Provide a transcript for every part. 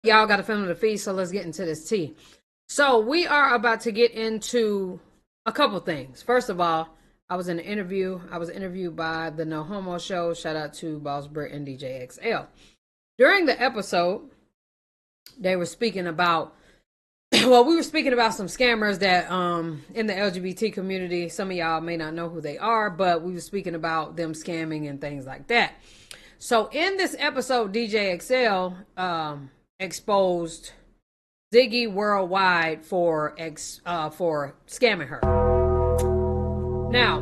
Y'all got to film the feed, so let's get into this tea. So we are about to get into a couple things. First of all, I was in an interview. I was interviewed by the No Homo Show. Shout out to Boss Britt and DJ XL. During the episode, they were speaking about, well, we were speaking about some scammers that in the LGBT community. Some of y'all may not know who they are, but we were speaking about them scamming and things like that. So in this episode, DJ XL exposed Ziggy Worldwide for scamming her. Now,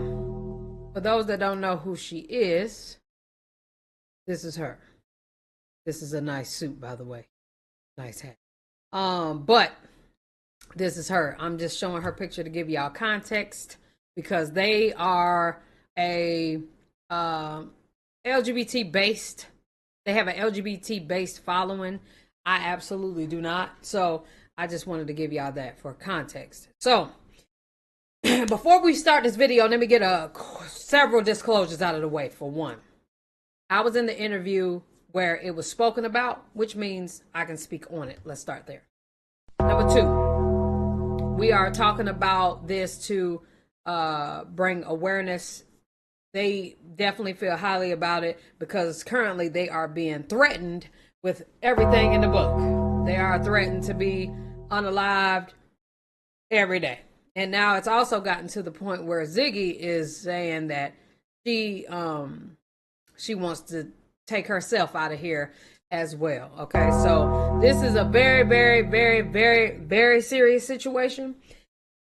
for those that don't know who she is, this is her. This is a nice suit, by the way. Nice hat. But this is her. I'm just showing her picture to give y'all context because they are a LGBT based. They have an LGBT based following. I absolutely do not. So I just wanted to give y'all that for context. So before we start this video, let me get several disclosures out of the way. For one, I was in the interview where it was spoken about, which means I can speak on it. Let's start there. Number two, we are talking about this to bring awareness. They definitely feel highly about it because currently they are being threatened with everything in the book. They are threatened to be unalived every day. And now it's also gotten to the point where Ziggy is saying that she wants to take herself out of here as well. Okay, so this is a very, very, very, very, very serious situation.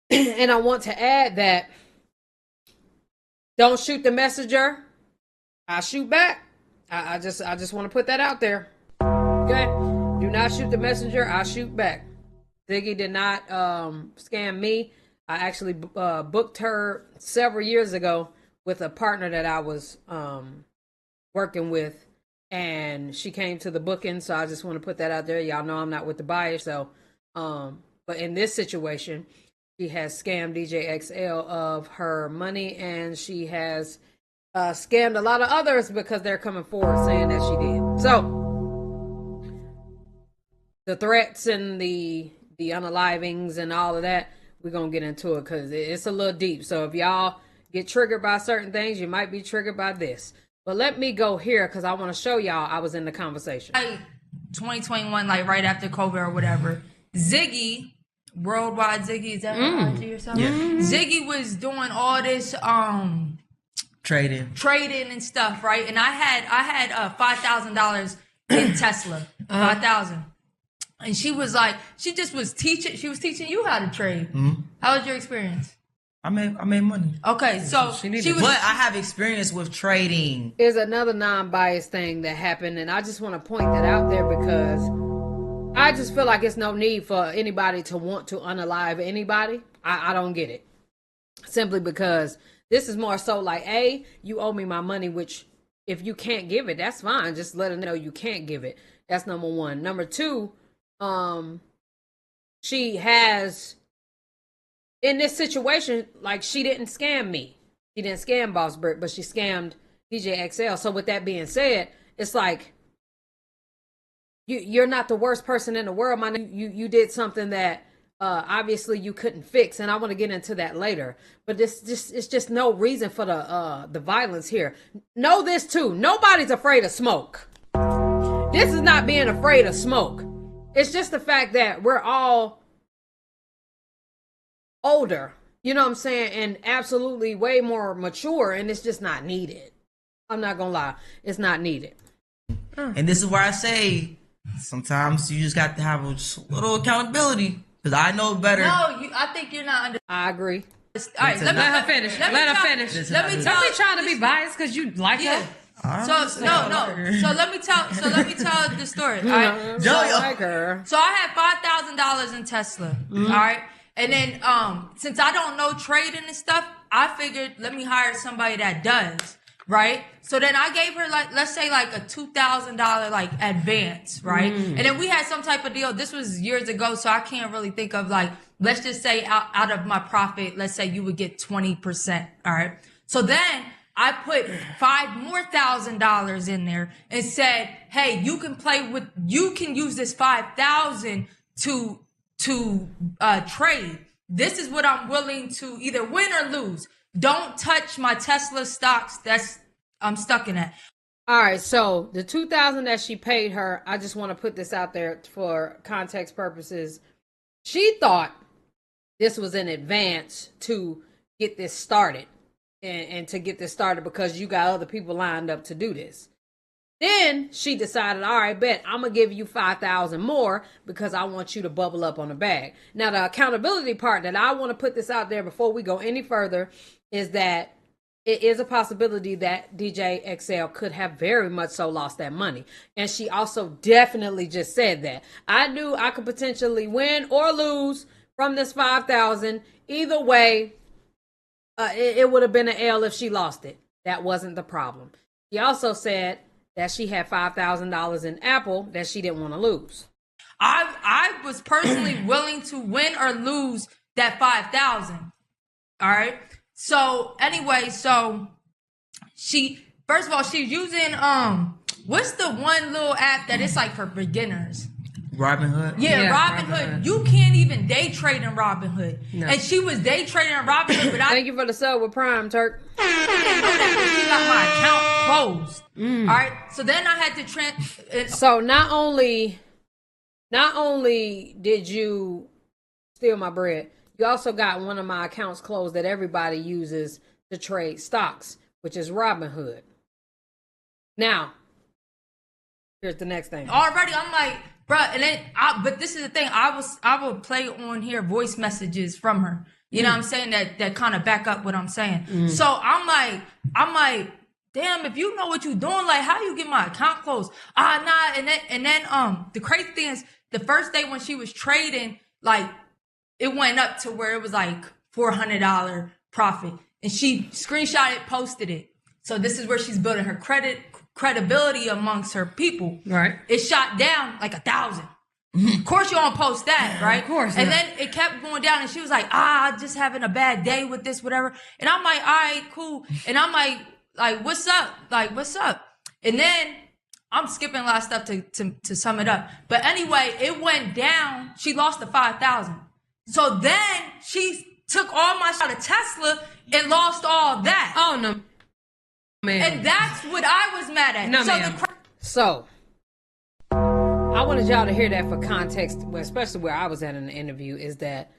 And I want to add that don't shoot the messenger. I shoot back. I just want to put that out there. Okay, do not shoot the messenger. I shoot back. Ziggy did not scam me. I actually booked her several years ago with a partner that I was working with, and she came to the booking. So I just want to put that out there. Y'all know I'm not with the buyer. So, but in this situation, she has scammed DJ XL of her money, and she has scammed a lot of others because they're coming forward saying that she did. So the threats and the unalivings and all of that, we're going to get into it because it's a little deep. So if y'all get triggered by certain things, you might be triggered by this. But let me go here because I want to show y'all I was in the conversation. Like 2021, like right after COVID or whatever, Ziggy, Worldwide Ziggy, is that IG or something? Yeah. Ziggy was doing all this trading and stuff, right? And I had $5,000 in Tesla, 5,000. And she was like, she was teaching you how to trade. Mm-hmm. How was your experience? I made money. Okay, so she was, but I have experience with trading. There's another non-biased thing that happened, and I just want to point that out there because I just feel like it's no need for anybody to want to unalive anybody. I don't get it. Simply because this is more so like, A, you owe me my money, which if you can't give it, that's fine. Just let them know you can't give it. That's number one. Number two, she has, in this situation, like, she didn't scam me. She didn't scam Boss Britt, but she scammed DJ XL. So with that being said, it's like, you're not the worst person in the world, man. You did something that obviously you couldn't fix, and I want to get into that later. But it's just no reason for the violence here. Know this too: nobody's afraid of smoke. This is not being afraid of smoke. It's just the fact that we're all older, you know what I'm saying, and absolutely way more mature, and it's just not needed. I'm not gonna lie, it's not needed. And this is where I say, sometimes you just got to have a little accountability, because I know better. No, I think you're not under. I agree. All right, let her finish. Let her finish. Let me tell. Don't be trying to be biased because you like her. So no. So let me tell the story. All right. So I had $5,000 in Tesla. Mm-hmm. All right. And then since I don't know trading and stuff, I figured let me hire somebody that does. Right. So then I gave her, like, let's say like a $2,000 like advance. Right. And then we had some type of deal. This was years ago, so I can't really think of, like, let's just say out of my profit, let's say you would get 20%. All right. So then I put $5,000 more in there and said, hey, you can use this 5,000 to trade. This is what I'm willing to either win or lose. Don't touch my Tesla stocks. I'm stuck in that. All right, so the $2,000 that she paid her, I just want to put this out there for context purposes. She thought this was in advance to get this started and to get this started because you got other people lined up to do this. Then she decided, all right, bet I'm going to give you 5,000 more because I want you to bubble up on the bag. Now, the accountability part that I want to put this out there before we go any further is that it is a possibility that DJ XL could have very much so lost that money. And she also definitely just said that. I knew I could potentially win or lose from this 5,000. Either way, it would have been an L if she lost it. That wasn't the problem. She also said that she had $5,000 in Apple that she didn't want to lose. I was personally willing to win or lose that 5,000. All right. So anyway, she first of all she's using what's the one little app that is like for beginners? Robinhood. Yeah, Robinhood. You can't even day trade in Robinhood. No. And she was day trading in Robinhood, but thank you for the sub with Prime, Turk. I didn't know that, but she got my account closed. All right. So then I had to So not only did you steal my bread, you also got one of my accounts closed that everybody uses to trade stocks, which is Robinhood. Now, here's the next thing. Already, I'm like, bruh, and then but this is the thing. I will play on here voice messages from her. You know what I'm saying? That kind of back up what I'm saying. So I'm like, damn, if you know what you're doing, like, how you get my account closed? Nah. And then the crazy thing is, the first day when she was trading, like, it went up to where it was like $400 profit, and she screenshot it, posted it. So this is where she's building her credibility amongst her people. Right. It shot down like 1,000. Of course you don't post that, right? Of course. And then it kept going down, and she was like, just having a bad day with this, whatever. And I'm like, all right, cool. And I'm like, what's up? Like, what's up? And then I'm skipping a lot of stuff to sum it up. But anyway, it went down. She lost the 5,000. So then she took all my shot of Tesla and lost all that. Oh, no, man. And that's what I was mad at. No, man. So, I wanted y'all to hear that for context, especially where I was at in the interview, is that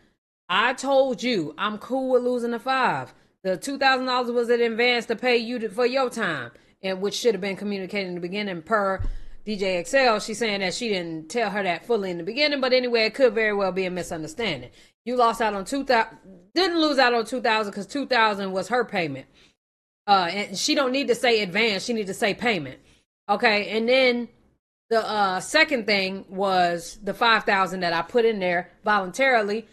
I told you I'm cool with losing the 5. The $2,000 was in advance to pay you for your time, and which should have been communicated in the beginning per DJ XL. She's saying that she didn't tell her that fully in the beginning, but anyway, it could very well be a misunderstanding. You lost out on 2,000, didn't lose out on 2,000 because 2,000 was her payment. And she don't need to say advance, she need to say payment. Okay, and then the second thing was the 5,000 that I put in there voluntarily.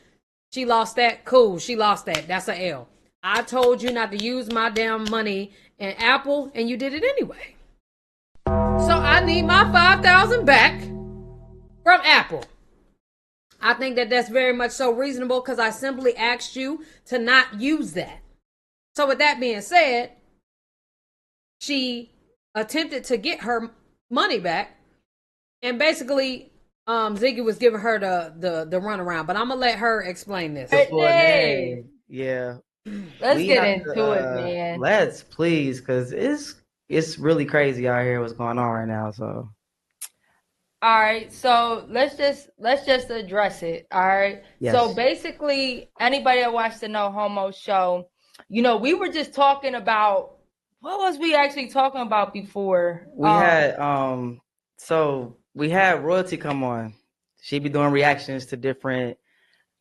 She lost that. Cool, she lost that. That's a L. I told you not to use my damn money in Apple, and you did it anyway. So I need my 5,000 back from Apple. I think that that's very much so reasonable because I simply asked you to not use that. So with that being said, she attempted to get her money back, and basically Ziggy was giving her the runaround. But I'm gonna let her explain this. Hey. Yeah. Let's get into it, man. Let's please, because it's really crazy out here what's going on right now. So all right, so let's just address it. All right. Yes. So basically, anybody that watched the No Homo show, you know, we were just talking about, what was we actually talking about before? We had we had Royalty come on. She be doing reactions to different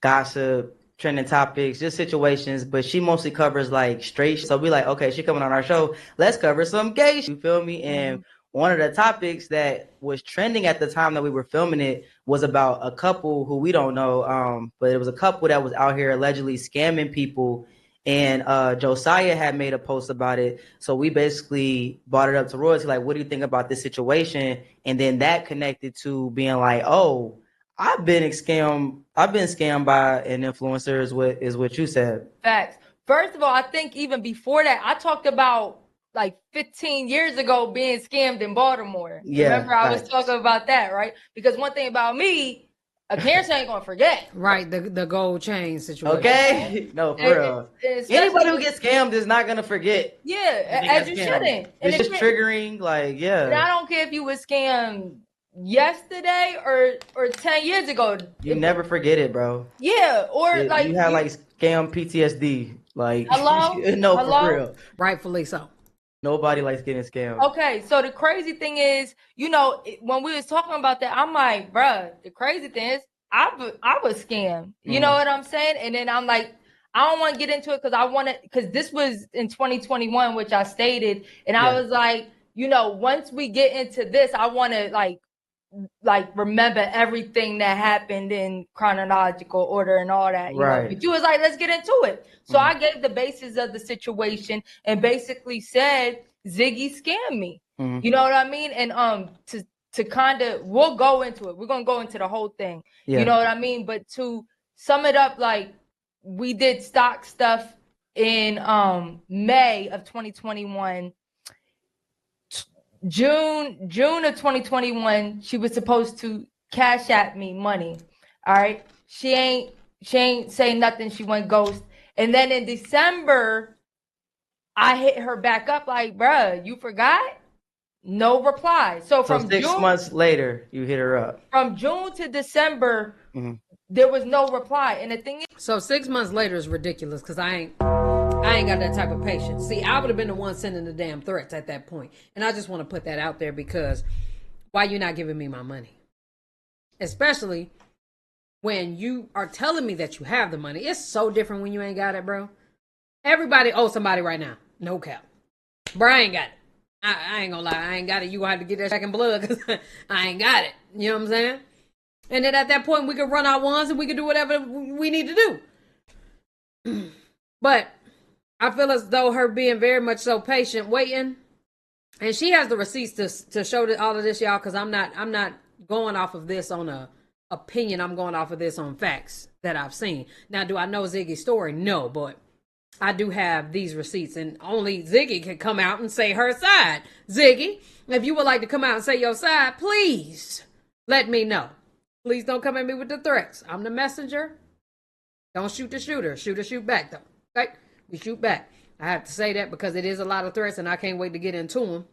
gossip, trending topics, just situations, but she mostly covers like straight. So we like, okay, she coming on our show, let's cover some gay shit, you feel me? And one of the topics that was trending at the time that we were filming it was about a couple who we don't know, but it was a couple that was out here allegedly scamming people, and Josiah had made a post about it. So we basically brought it up to Royalty, like, what do you think about this situation? And then that connected to being like, oh, I've been scammed by an influencer, is what you said. Facts. First of all, I think even before that, I talked about like 15 years ago being scammed in Baltimore. Yeah, Remember, I was talking about that, right? Because one thing about me, a cancer ain't gonna forget. Right, the gold chain situation. Okay, no, for real. Anybody who gets scammed is not gonna forget. Yeah, as you shouldn't. It's just triggering, like, yeah. And I don't care if you were scammed yesterday or 10 years ago. You never forget it, bro. Yeah, or like you have like scam PTSD. Like, hello, no, hello? for real. Rightfully so. Nobody likes getting scammed. Okay, so the crazy thing is, you know, when we was talking about that, I'm like, bruh, the crazy thing is, I was scammed. You know what I'm saying? And then I'm like, I don't want to get into it because this was in 2021, which I stated, and I was like, you know, once we get into this, I want to like remember everything that happened in chronological order and all that. You know? But you was like, let's get into it. So I gave the basis of the situation and basically said Ziggy scammed me. You know what I mean? And to kind of, we'll go into it. We're gonna go into the whole thing. You know what I mean? But to sum it up, like, we did stock stuff in May of 2021. June of 2021, she was supposed to cash at me money. All right. She ain't say nothing. She went ghost. And then in December, I hit her back up like, bruh, you forgot? No reply. So from 6 months later, you hit her up. From June to December, there was no reply. And the thing is, so 6 months later is ridiculous because I ain't got that type of patience. See, I would have been the one sending the damn threats at that point. And I just want to put that out there because why you not giving me my money? Especially when you are telling me that you have the money. It's so different when you ain't got it, bro. Everybody owes somebody right now. No cap. Bro, I ain't got it. I ain't gonna lie. I ain't got it. You gonna have to get that back in blood because I ain't got it. You know what I'm saying? And then at that point, we could run our ones and we could do whatever we need to do. But I feel as though her being very much so patient, waiting, and she has the receipts to show all of this, y'all. Because I'm not going off of this on a opinion. I'm going off of this on facts that I've seen. Now, do I know Ziggy's story? No, but I do have these receipts, and only Ziggy can come out and say her side. Ziggy, if you would like to come out and say your side, please let me know. Please don't come at me with the threats. I'm the messenger. Don't shoot the shooter. Shooter shoot back though. Okay. We shoot back. I have to say that because it is a lot of threats and I can't wait to get into them.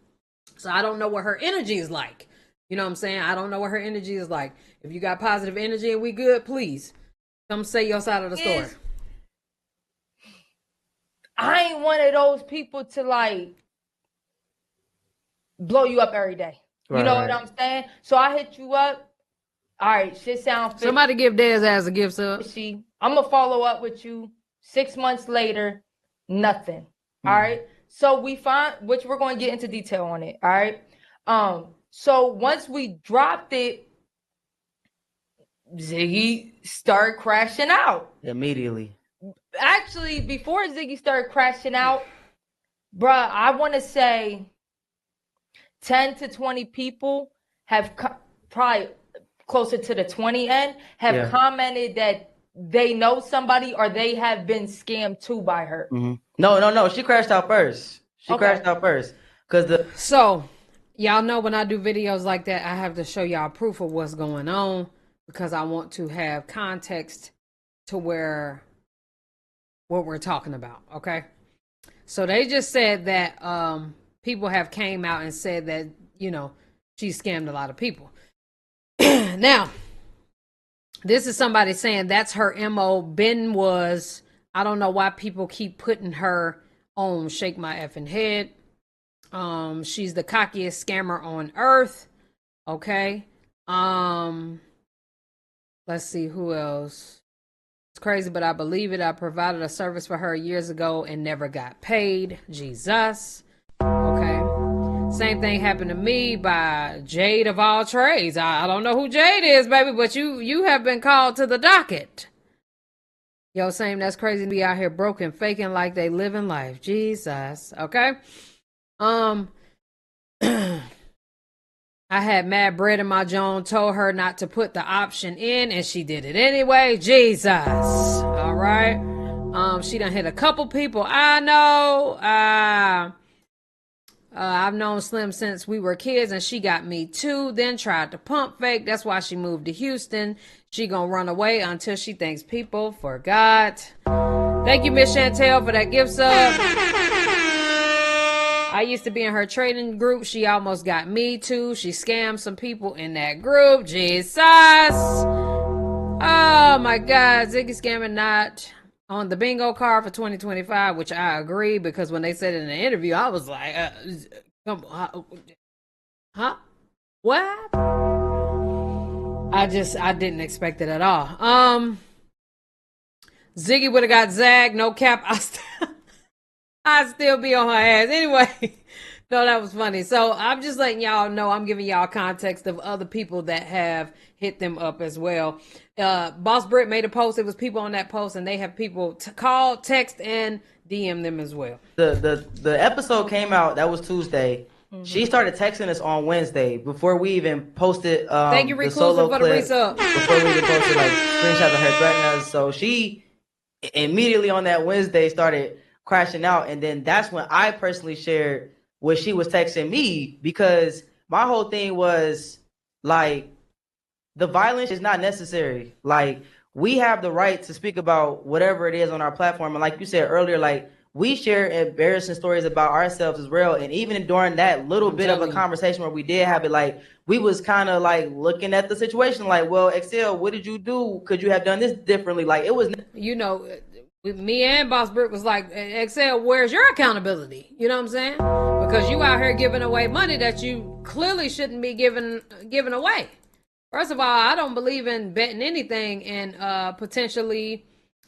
So I don't know what her energy is like. You know what I'm saying? I don't know what her energy is like. If you got positive energy and we good, please come say your side of the story. I ain't one of those people to like blow you up every day. You know what I'm saying? So I hit you up. All right, shit sound fit. Somebody give Dez ass a gift sub. I'm gonna follow up with you 6 months later. Nothing. All right. So we find, which we're going to get into detail on it. All right. So once we dropped it, Ziggy started crashing out immediately. Actually, before Ziggy started crashing out, bruh, I want to say 10 to 20 people have probably closer to the 20 end have commented that they know somebody or they have been scammed too by her. No. She crashed out first. Crashed out first. So, y'all know when I do videos like that, I have to show y'all proof of what's going on because I want to have context to what we're talking about, okay? So they just said that people have came out and said that, you know, she scammed a lot of people. Now, this is somebody saying that's her MO. Ben was, I don't know why people keep putting her on Shake My Effing Head. She's the cockiest scammer on earth. Okay. Let's see who else. It's crazy, but I believe it. I provided a service for her years ago and never got paid. Jesus. Okay. Same thing happened to me by Jade of all trades. I don't know who Jade is, baby, but you have been called to the docket. Yo, same, that's crazy to be out here broken, faking like they living life. Jesus. Okay. I had mad bread in my Joan, told her not to put the option in, and she did it anyway. Jesus. All right. She done hit a couple people I know. I've known Slim since we were kids, and she got me too. Then tried to pump fake. That's why she moved to Houston. She gonna run away until she thinks people forgot. Thank you, Miss Chantel, for that gift sub. I used to be in her trading group. She almost got me too. She scammed some people in that group. Jesus. Oh my God. Ziggy scamming not on the bingo card for 2025, which I agree, because when they said it in the interview, I was like, come on, huh? What? I didn't expect it at all. Ziggy would have got zagged, no cap. I'd still be on her ass. Anyway, no, that was funny. So I'm just letting y'all know, I'm giving y'all context of other people that have hit them up as well. Boss Britt made a post. It was people on that post, and they have people call, text, and DM them as well. The episode came out. That was Tuesday. Mm-hmm. She started texting us on Wednesday before we even posted Thank you, the solo for clip. The before we even posted like screenshots of her threatening us. So she immediately on that Wednesday started crashing out, and then that's when I personally shared what she was texting me, because my whole thing was like, the violence is not necessary. Like, we have the right to speak about whatever it is on our platform, and like you said earlier, like, we share embarrassing stories about ourselves as well. And even during that little bit of a conversation where we did have it, like, we was kind of like looking at the situation like, well, Excel, what did you do? Could you have done this differently? Like, it was, you know, me and Boss Britt was like, Excel, where's your accountability? You know what I'm saying? Because you out here giving away money that you clearly shouldn't be giving away. First of all, I don't believe in betting anything and potentially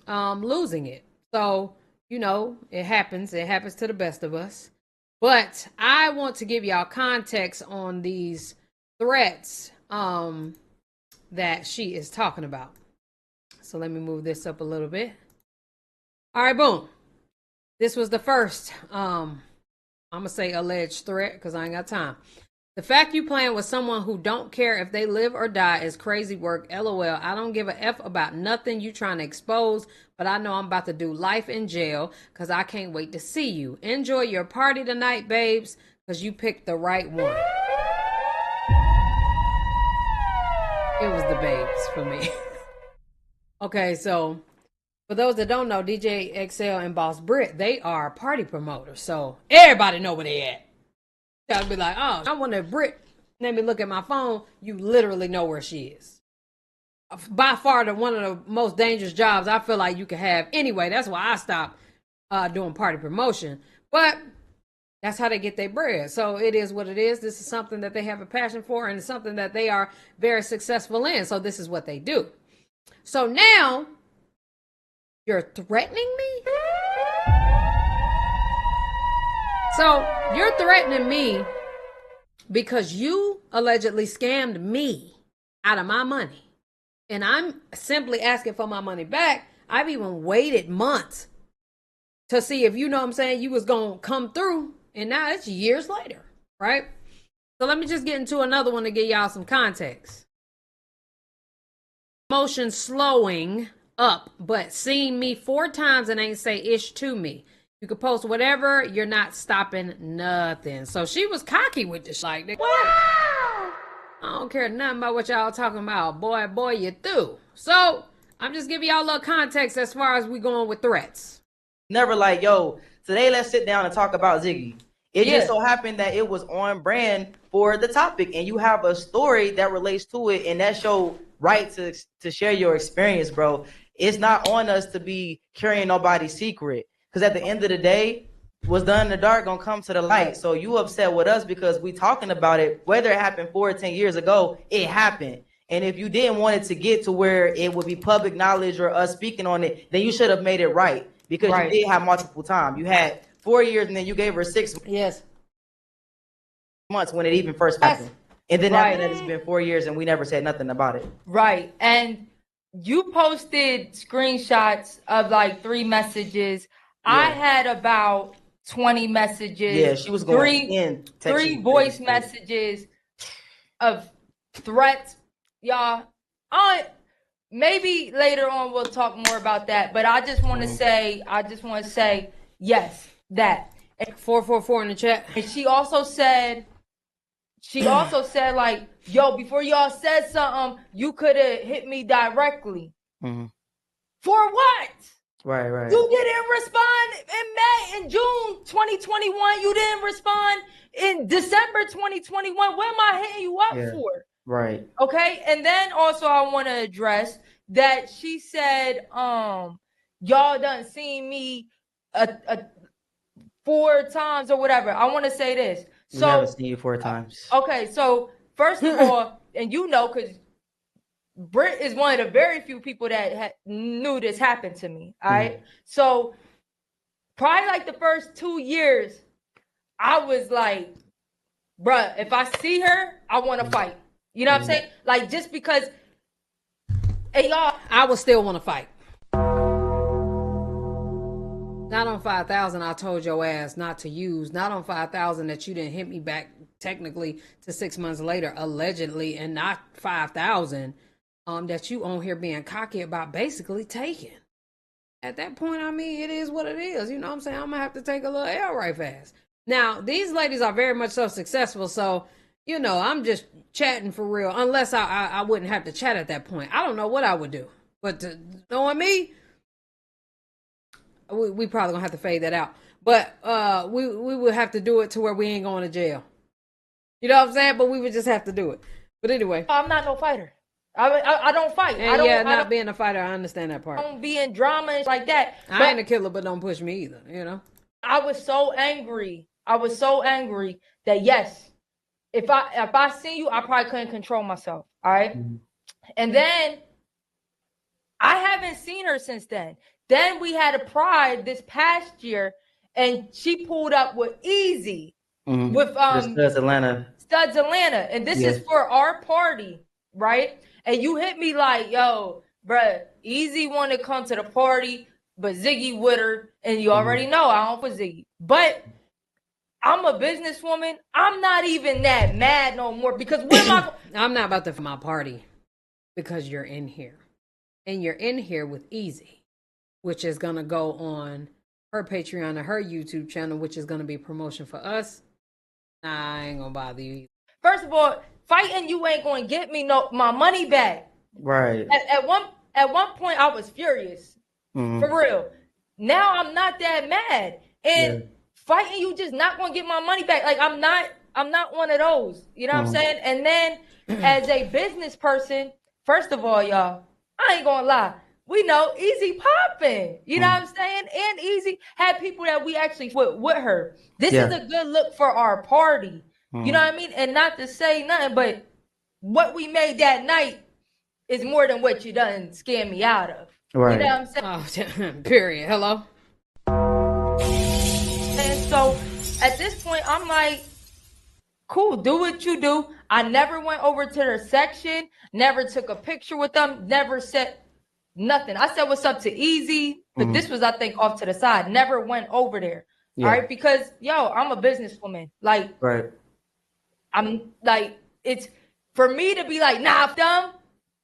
losing it. So, you know, it happens. It happens to the best of us. But I want to give y'all context on these threats that she is talking about. So let me move this up a little bit. All right, boom. This was the first, I'm going to say alleged threat because I ain't got time. The fact you playing with someone who don't care if they live or die is crazy work. LOL. I don't give a F about nothing you trying to expose, but I know I'm about to do life in jail because I can't wait to see you. Enjoy your party tonight, babes, because you picked the right one. It was the babes for me. Okay, so for those that don't know, DJ XL and Boss Britt, they are party promoters. So everybody know where they at. I'd be like, oh, I wonder if Britt made me look at my phone. You literally know where she is. By far, one of the most dangerous jobs I feel like you could have. Anyway, that's why I stopped doing party promotion. But that's how they get their bread. So it is what it is. This is something that they have a passion for, and it's something that they are very successful in. So this is what they do. So now you're threatening me? So you're threatening me because you allegedly scammed me out of my money. And I'm simply asking for my money back. I've even waited months to see if, you know what I'm saying, you was going to come through. And now it's years later, right? So let me just get into another one to give y'all some context. Motion slowing up, but seeing me 4 times and ain't say ish to me. You can post whatever, you're not stopping nothing. So she was cocky with this, like, wow, I don't care nothing about what y'all talking about. Boy, you do. So I'm just giving y'all a little context as far as we going with threats. Never like, yo, today let's sit down and talk about Ziggy. It just so happened that it was on brand for the topic, and you have a story that relates to it, and that's your right to share your experience, bro. It's not on us to be carrying nobody's secret. Because at the end of the day, what's done in the dark gonna come to the light. So you upset with us because we talking about it. Whether it happened 4 or 10 years ago, it happened. And if you didn't want it to get to where it would be public knowledge or us speaking on it, then you should have made it right. Because you did have multiple times. You had 4 years and then you gave her 6 months when it even first happened. And then after that, it's been 4 years and we never said nothing about it. Right. And you posted screenshots of like 3 messages. Yeah. I had about 20 messages. Yeah, she was going 3 voice messages of threats. Y'all, maybe later on we'll talk more about that. But I just want to say, yes, that. 444 in the chat. And she also said, like, yo, before y'all said something, you could have hit me directly. Mm-hmm. For what? Right. You didn't respond in June 2021. You didn't respond in December 2021. What am I hitting you up for? Right. Okay. And then also I want to address that she said, y'all done seen me 4 times or whatever. I want to say this. So we haven't seen you 4 times. Okay. So first of all, and you know, because Britt is one of the very few people that knew this happened to me. All right. So probably like the first 2 years, I was like, bruh, if I see her, I want to fight. You know what I'm saying? Like, just because, hey, y'all. I would still want to fight. Not on 5,000, I told your ass not to use. Not on 5,000 that you didn't hit me back technically to 6 months later, allegedly, and not 5,000 that you on here being cocky about basically taking. At that point, I mean, it is what it is. You know what I'm saying? I'm gonna have to take a little L right fast. Now, these ladies are very much so successful, so, you know, I'm just chatting for real, unless I wouldn't have to chat at that point. I don't know what I would do. But knowing me, we probably gonna have to fade that out. But we would have to do it to where we ain't going to jail. You know what I'm saying? But we would just have to do it. But anyway. I'm not no fighter. I don't fight. And not being a fighter, I understand that part. I don't be in drama and like that. I ain't a killer, but don't push me either, you know? I was so angry. That yes, if I seen you, I probably couldn't control myself. All right. And then I haven't seen her since then. Then we had a Pride this past year, and she pulled up with Easy with Studs Atlanta. And this is for our party, right? And you hit me like, yo, bruh, Easy want to come to the party, but Ziggy with her, and you already know I don't put Ziggy. But I'm a businesswoman. I'm not even that mad no more because I'm not about to for my party because you're in here. And you're in here with Easy, which is going to go on her Patreon and her YouTube channel, which is going to be promotion for us. Nah, I ain't going to bother you either. First of all, fighting you ain't going to get me my money back. Right. At one point, I was furious. For real. Now I'm not that mad. And fighting you just not going to get my money back. Like, I'm not one of those. You know what I'm saying? And then as a business person, first of all, y'all, I ain't going to lie. We know Easy popping. You know what I'm saying? And Easy had people that we actually put with her. This is a good look for our party. You know what I mean? And not to say nothing, but what we made that night is more than what you done scam me out of. Right. You know what I'm saying? Oh, period. Hello? And so at this point, I'm like, cool, do what you do. I never went over to their section, never took a picture with them, never said nothing. I said what's up to Easy, but this was, I think, off to the side. Never went over there. All right, because I'm a businesswoman. Like, I'm like, it's for me to be like, nah, I'm dumb.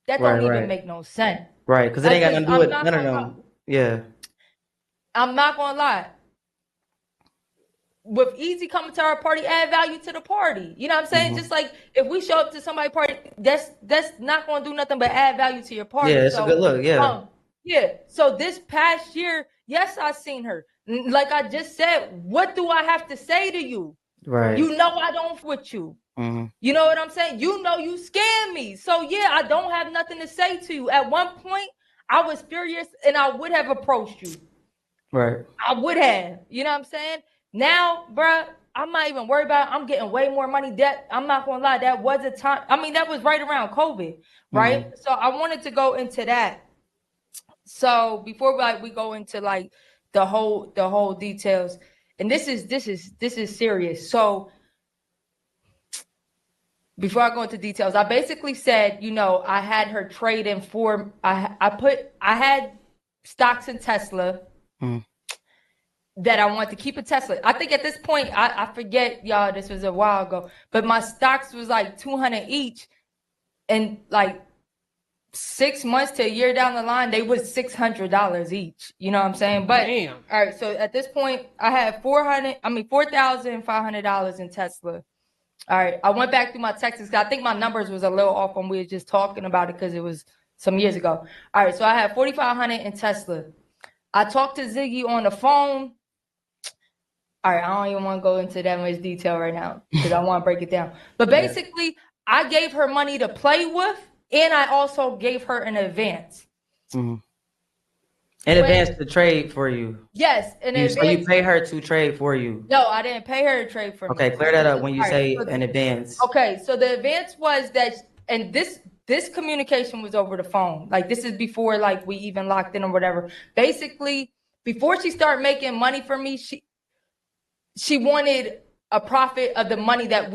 That don't even make no sense. Right, because it ain't got nothing to do with none of them. Yeah. I'm not gonna lie. With Easy coming to our party, add value to the party. You know what I'm saying? Just like if we show up to somebody's party, that's not gonna do nothing but add value to your party. Yeah, it's a good look. Yeah. So this past year, yes, I seen her. Like I just said, what do I have to say to you? Right. You know I don't with you. You know what I'm saying? You know you scammed me. So yeah, I don't have nothing to say to you. At one point, I was furious and I would have approached you. Right. I would have. You know what I'm saying? Now, bruh, I'm not even worried about it. I'm getting way more money. I'm not gonna lie, that was a time. I mean, that was right around COVID, right? So I wanted to go into that. So before we go into like the whole details, and this is serious. So before I go into details, I basically said, I had her trade in for I had stocks in Tesla. That I want to keep a Tesla. I think at this point, I forget, y'all, this was a while ago, but my stocks was like 200 each. And like 6 months to a year down the line, they was $600 each. You know what I'm saying? But Damn. all right, so at this point, I had $4,500 in Tesla. All right, I went back through my texts. I think my numbers was a little off when we were just talking about it because it was some years ago. All right, so I had 4,500 in Tesla. I talked to Ziggy on the phone. All right, I don't even want to go into that much detail right now because I want to break it down. But basically, I gave her money to play with, and I also gave her an advance. An advance to trade for you. Yes, an advance. So you pay her to trade for you. No, I didn't pay her to trade for me. Okay, clear that up when you say an advance. Okay, so the advance was that, and this communication was over the phone. Like, this is before like we even locked in or whatever. Basically, before she started making money for me, she wanted a profit of the money that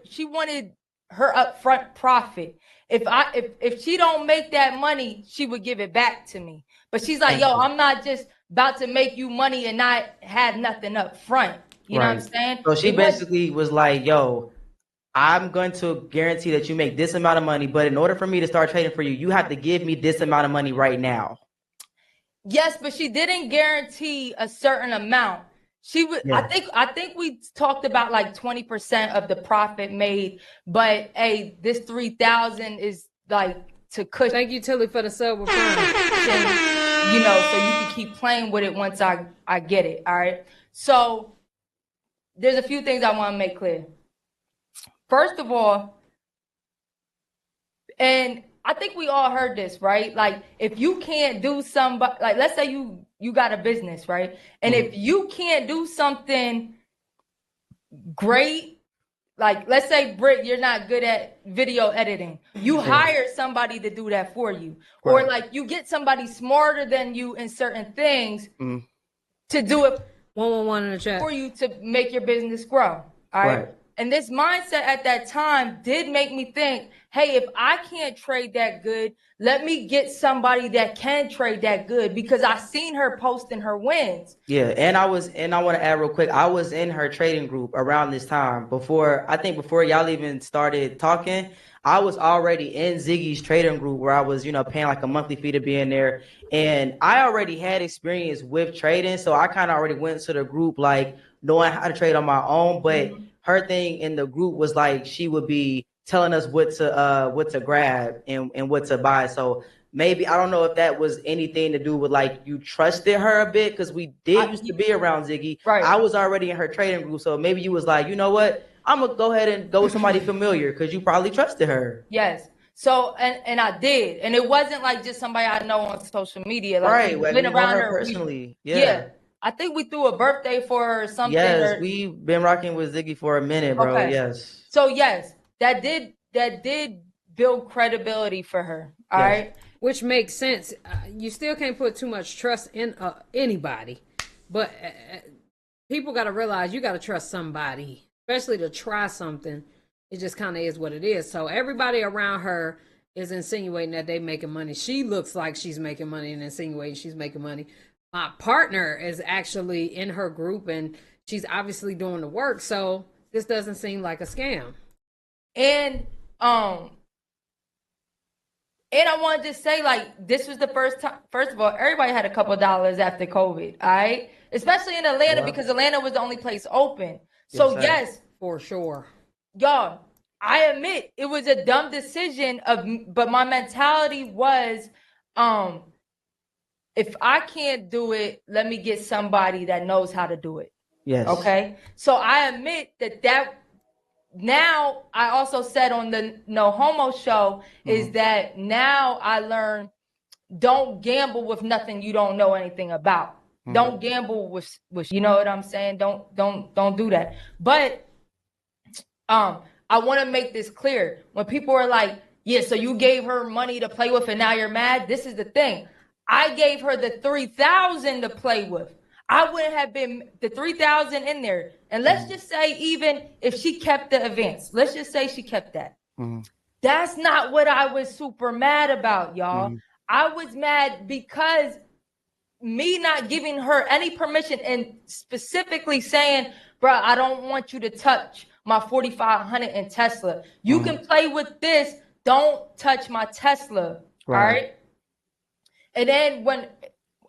she wanted her upfront profit. If she don't make that money, she would give it back to me. But she's like, yo, I'm not just about to make you money and not have nothing up front. You know what I'm saying? So she basically was like, yo, I'm going to guarantee that you make this amount of money, but in order for me to start trading for you, you have to give me this amount of money right now. Yes, but she didn't guarantee a certain amount. She would. Yeah. I think we talked about like 20% of the profit made, but hey, this 3,000 is like to cushion. Thank you, Tilly, for the sub. You know, so you can keep playing with it once I get it. All right. So there's a few things I want to make clear. First of all, and I think we all heard this, right? Like, if you can't do somebody, like, let's say you got a business, right? And if you can't do something great, like, let's say, Britt, you're not good at video editing. You hire somebody to do that for you. Right. Or, like, you get somebody smarter than you in certain things to do it 111 in the chat for you to make your business grow. All right. And this mindset at that time did make me think, hey, if I can't trade that good, let me get somebody that can trade that good, because I seen her posting her wins. Yeah, and I want to add real quick, I was in her trading group around this time before y'all even started talking. I was already in Ziggy's trading group where I was, paying like a monthly fee to be in there. And I already had experience with trading. So I kind of already went to the group, like, knowing how to trade on my own. But her thing in the group was like, she would be telling us what to grab and what to buy. So maybe, I don't know if that was anything to do with like you trusted her a bit, because we used to be around Ziggy. Right. I was already in her trading group. So maybe you was like, you know what? I'm going to go ahead and go with somebody familiar, because you probably trusted her. Yes. So, and I did. And it wasn't like just somebody I know on social media. Like, right. We've been around her personally. Yeah. I think we threw a birthday for her or something. Yes, we've been rocking with Ziggy for a minute, bro. Okay. Yes. So, yes, that did build credibility for her. All right. Which makes sense. You still can't put too much trust in anybody. But people got to realize you got to trust somebody, especially to try something. It just kind of is what it is. So everybody around her is insinuating that they making money. She looks like she's making money and insinuating she's making money. My partner is actually in her group and she's obviously doing the work. So this doesn't seem like a scam. And I want to just say, like, this was the first time. First of all, everybody had a couple of dollars after COVID, all right? Especially in Atlanta, because Atlanta was the only place open. So yes, for sure. Y'all, I admit it was a dumb decision but my mentality was, if I can't do it, let me get somebody that knows how to do it. Yes. Okay. So I admit that now I also said on the No Homo show is that now I learned, don't gamble with nothing you don't know anything about. Don't gamble with, you know what I'm saying? Don't do that. But I want to make this clear. When people are like, yeah, so you gave her money to play with and now you're mad. This is the thing. I gave her the 3,000 to play with. I wouldn't have been the 3,000 in there. And let's just say, even if she kept the advance, let's just say she kept that. That's not what I was super mad about, y'all. I was mad because me not giving her any permission and specifically saying, bro, I don't want you to touch my 4,500 in Tesla. You can play with this. Don't touch my Tesla. All right. And then when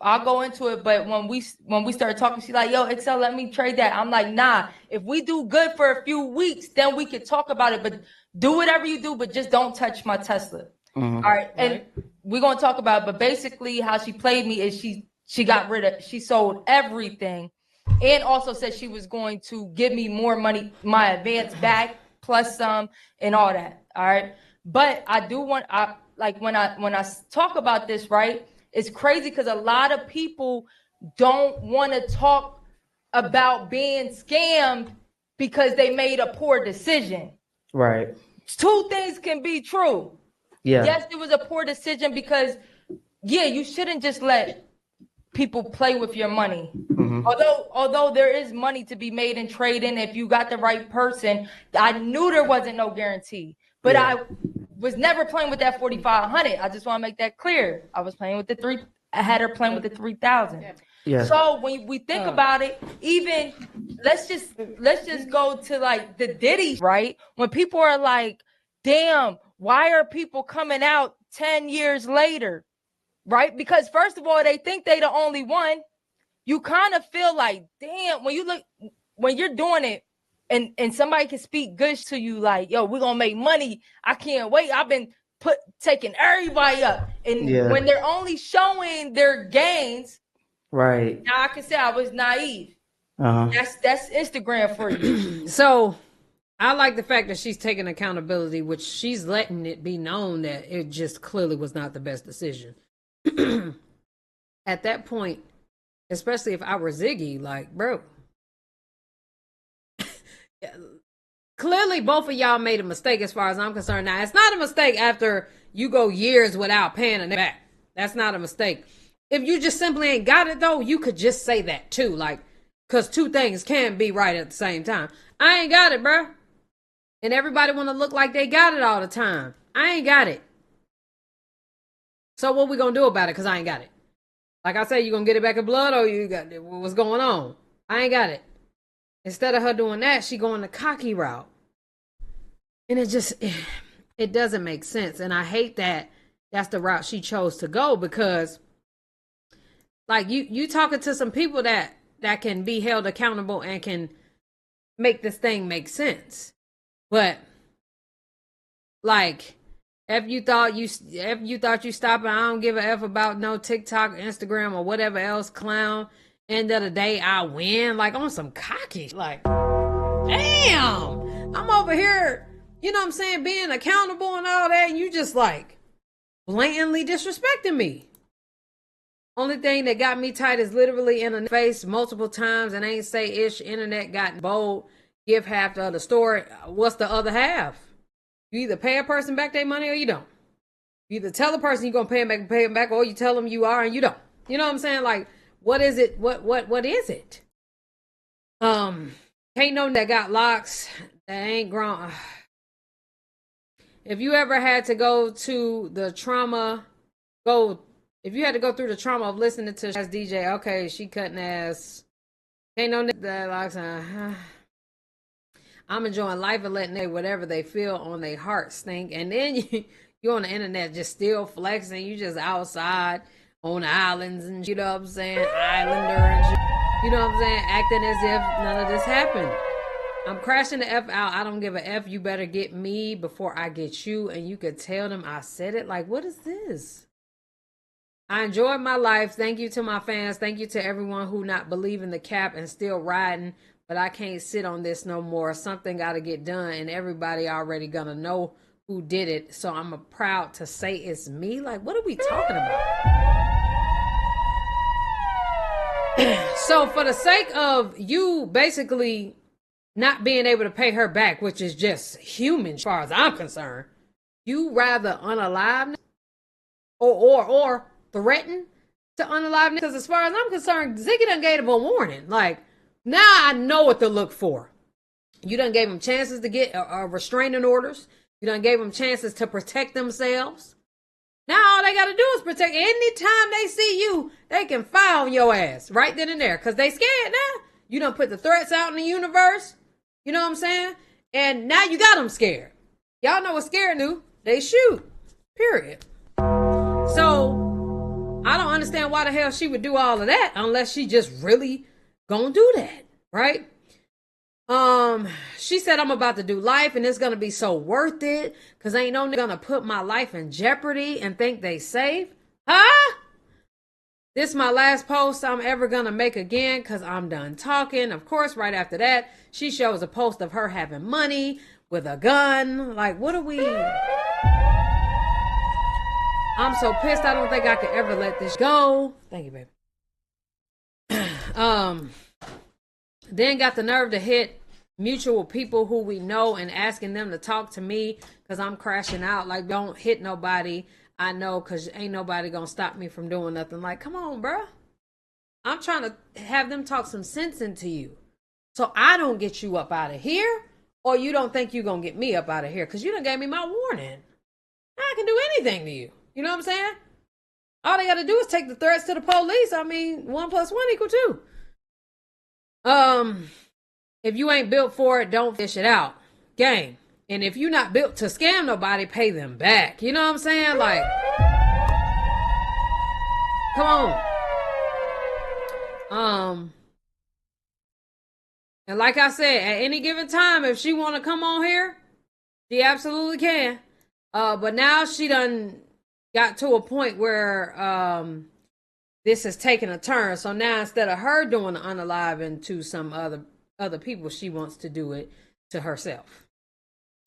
I'll go into it, but when we start talking, she's like, yo, Excel, let me trade that. I'm like, nah, if we do good for a few weeks, then we could talk about it. But do whatever you do, but just don't touch my Tesla. All right. And we're gonna talk about it, but basically how she played me is she sold everything and also said she was going to give me more money, my advance back, plus some and all that. All right. But I do want when I talk about this, right? It's crazy because a lot of people don't want to talk about being scammed because they made a poor decision. Right. Two things can be true. Yeah. Yes, it was a poor decision because, yeah, you shouldn't just let people play with your money. Mm-hmm. Although there is money to be made in trading, if you got the right person, I knew there wasn't no guarantee. But I was never playing with that 4,500. I just want to make that clear. I was playing with the I had her playing with the 3,000. Yeah. So when we think about it, even let's just go to like the Diddy, right? When people are like, damn, why are people coming out 10 years later? Right? Because first of all, they think they the only one. You kind of feel like, damn, when you're doing it and somebody can speak good to you like, yo, we're gonna make money. I can't wait. I've been taking everybody up. And when they're only showing their gains, right. Now I can say I was naive. That's Instagram for you. So I like the fact that she's taking accountability, which she's letting it be known that it just clearly was not the best decision. At that point, especially if I were Ziggy, like, bro, clearly both of y'all made a mistake as far as I'm concerned. Now, it's not a mistake after you go years without paying it back. That's not a mistake. If you just simply ain't got it, though, you could just say that, too. Like, because two things can be right at the same time. I ain't got it, bro. And everybody want to look like they got it all the time. I ain't got it. So what we going to do about it? Because I ain't got it. Like I said, you going to get it back in blood or you got it? What's going on? I ain't got it. Instead of her doing that, she going the cocky route. And it doesn't make sense. And I hate that that's the route she chose to go because like you talking to some people that can be held accountable and can make this thing make sense. But like if you thought you stopping, I don't give a F about no TikTok, Instagram, or whatever else clown. End of the day, I win. Like on some cocky. Like, damn, I'm over here, you know what I'm saying, being accountable and all that, and you just like blatantly disrespecting me. Only thing that got me tight is literally in the face multiple times and ain't say ish. Internet got bold. Give half the other story. What's the other half? You either pay a person back their money or you don't. You either tell a person you're going to pay them back, or you tell them you are and you don't. You know what I'm saying? Like, what is it? What is it? Ain't no that got locks that ain't grown. If you ever had to go to the trauma, if you had to go through the trauma of listening to as DJ, okay, she cutting ass. Ain't no that locks. I'm enjoying life and letting they whatever they feel on their heart stink. And then you on the internet just still flexing. You just outside on the islands and you know what I'm saying? Islander and shit. You know what I'm saying? Acting as if none of this happened. I'm crashing the F out. I don't give a F. You better get me before I get you. And you could tell them I said it. Like, what is this? I enjoyed my life. Thank you to my fans. Thank you to everyone who not believing the cap and still riding. But I can't sit on this no more. Something got to get done. And everybody already gonna know who did it. So I'm proud to say it's me. Like, what are we talking about? So for the sake of you basically not being able to pay her back, which is just human as far as I'm concerned, you rather unalive or threaten to unalive. Because as far as I'm concerned, Ziggy done gave him a warning. Like, now I know what to look for. You done gave them chances to get restraining orders. You done gave them chances to protect themselves. Now all they got to do is protect. Anytime they see you, they can fire on your ass right then and there because they scared now. You done put the threats out in the universe. You know what I'm saying? And now you got them scared. Y'all know what scared do. They shoot. Period. So I don't understand why the hell she would do all of that unless she just really gonna do that, right? She said I'm about to do life and it's gonna be so worth it because ain't no nigga gonna put my life in jeopardy and think they safe. Huh? This is my last post I'm ever gonna make again because I'm done talking. Of course, right after that, she shows a post of her having money with a gun. Like, what are we? I'm so pissed. I don't think I could ever let this go. Thank you, baby. Then got the nerve to hit mutual people who we know and asking them to talk to me because I'm crashing out. Like, don't hit nobody I know because ain't nobody gonna stop me from doing nothing. Like, come on, bruh. I'm trying to have them talk some sense into you so I don't get you up out of here, or you don't think you gonna get me up out of here because you done gave me my warning. I can do anything to you. You know what I'm saying? All they gotta do is take the threats to the police. I mean, 1 + 1 = 2. If you ain't built for it, don't fish it out. Gang. And if you're not built to scam nobody, pay them back. You know what I'm saying? Like, come on. And like I said, at any given time, if she want to come on here, she absolutely can. But now she done got to a point where this has taken a turn. So now instead of her doing the unaliving to some other people, she wants to do it to herself.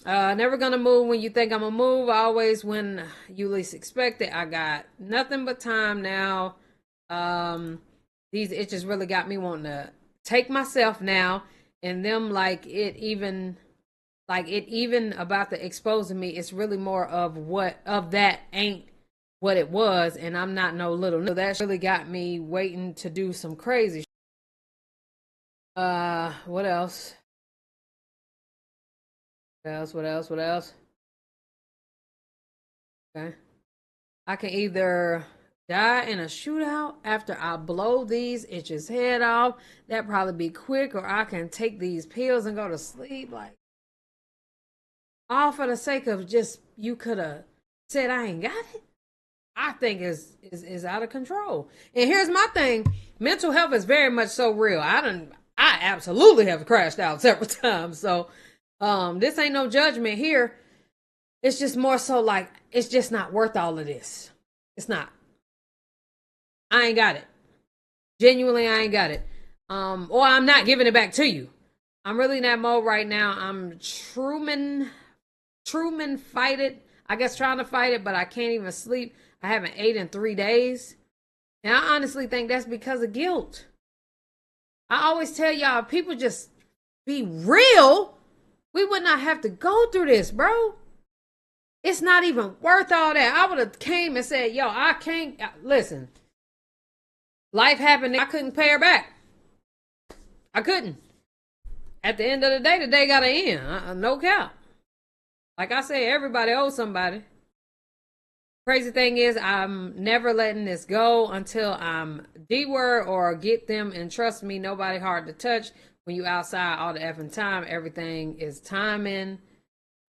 Never gonna move when you think I'm gonna move. Always when you least expect it. I got nothing but time now. These itches really got me wanting to take myself now, and them like it even about the exposing me. It's really more of that ain't what it was, and I'm not no little. So that really got me waiting to do some crazy. What else? What else? Okay. I can either die in a shootout after I blow these itches head off. That'd probably be quick, or I can take these pills and go to sleep. Like, all for the sake of just, you could have said I ain't got it. I think is out of control. And here's my thing. Mental health is very much so real. I absolutely have crashed out several times. So this ain't no judgment here. It's just more so like, it's just not worth all of this. It's not. I ain't got it. Genuinely, I ain't got it. Or I'm not giving it back to you. I'm really in that mode right now. I'm Truman fight it. I guess trying to fight it, but I can't even sleep. I haven't ate in 3 days. And I honestly think that's because of guilt. I always tell y'all, people just be real, we would not have to go through this, bro. It's not even worth all that. I would have came and said, yo, I can't, listen, life happened. I couldn't pay her back. I couldn't. At the end of the day got to end. No cap. Like I say, everybody owes somebody. Crazy thing is, I'm never letting this go until I'm D-word or get them. And trust me, nobody hard to touch. When you outside all the effing time, everything is timing.